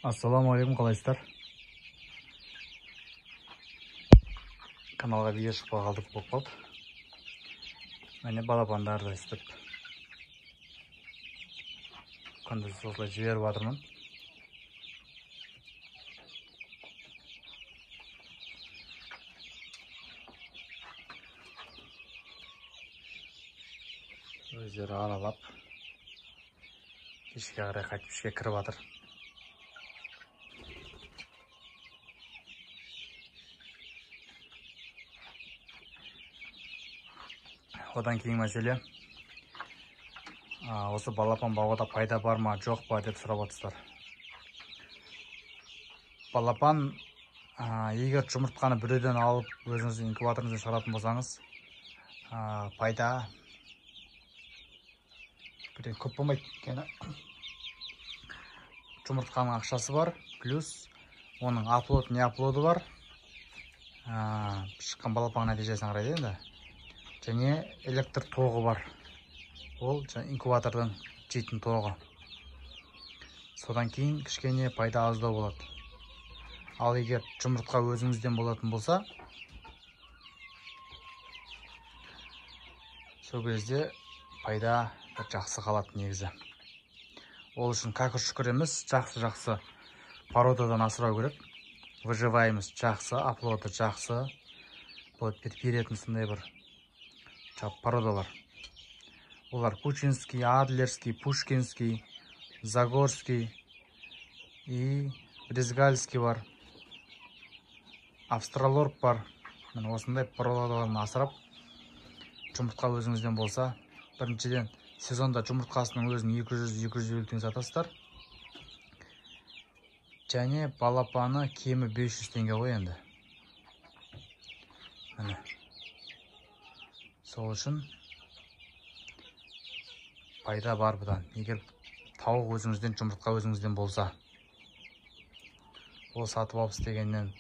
Ассалаумағалейкум, қалайсыздар? Каналға видео шықпай қалдық болып қалды. Міне балапандарды істеп күндіз осылай жіберіп жатырмын. Өздері аралап кешке қарай қайтып ішке кіріп жатыр. Одан кейін мәселе, осы балапан бағуда пайда бар ма, жоқ па деп сұрап отырсыздар. Балапан, егер жұмыртқаны біреуден алып өзіңіз инкубаторыңыздан шығаратын болсаңыз, пайда бірден көп болмайды. Өйткені жұмыртқаның ақшасы бар, плюс оның аплод, не аплоды бар. Шыққан балапан нәтижесіне қарайды енді. Және электр тоғы бар. Ол инкубатордан жейтін тоғы. Содан кейін кішкене пайда аздау болады. Ал егер жұмыртқа өзіңізден болатын болса, сол кезде пайда жақсы қалады негізі. Ол үшін как шүкір емес, жақсы породадан асырау керек. Выживаемость жақсы, аплоды жақсы. Беретін сондай бір породалар. Олар Кучинский, Адлерский, Пушкинский, Загорский и Брезгальский бар. Австралорп бар. Осындай породаларын асырап, жұмыртқа өзіңізден болса, біріншіден сезонда жұмыртқасының өзін 200-250 теңге сатасыздар. Және балапаны кемі 500 теңге ғой енді. Міне. Сол үшін пайда бар бұдан. Егер тауық өзіңізден, жұмыртқа өзіңізден болса, ол сатып алып істегеннен,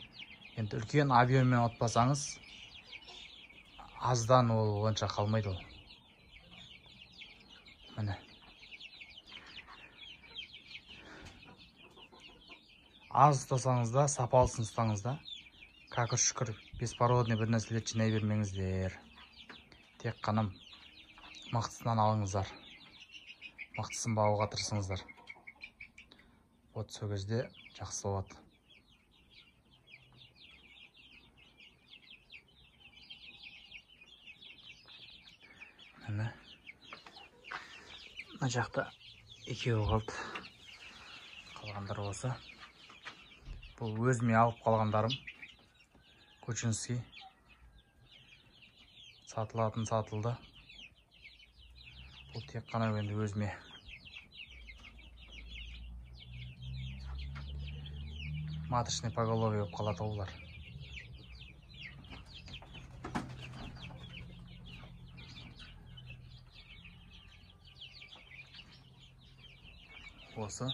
енді үлкен авионмен отпасаңыз, аздан ол онша қалмайды ол. Міне. Аз ұстасаңыз да, сапалысын ұстаңыз да, как шүкір, беспородный бір нәрселер жинай бермеңіздер. Тек қана мықтысынан алыңыздар. Мықтысын бағуға тырысыңыздар. Вот сол кезде жақсы болады. Міне. Мына жақта екеуі қалды. Қалғандар осы. Бұл өзіме алып қалғандарым. Кучинский. Сатылатын сатылды. Бұл тек қана енді өзіме. Маточный поголовье болып қалады олар. Осы.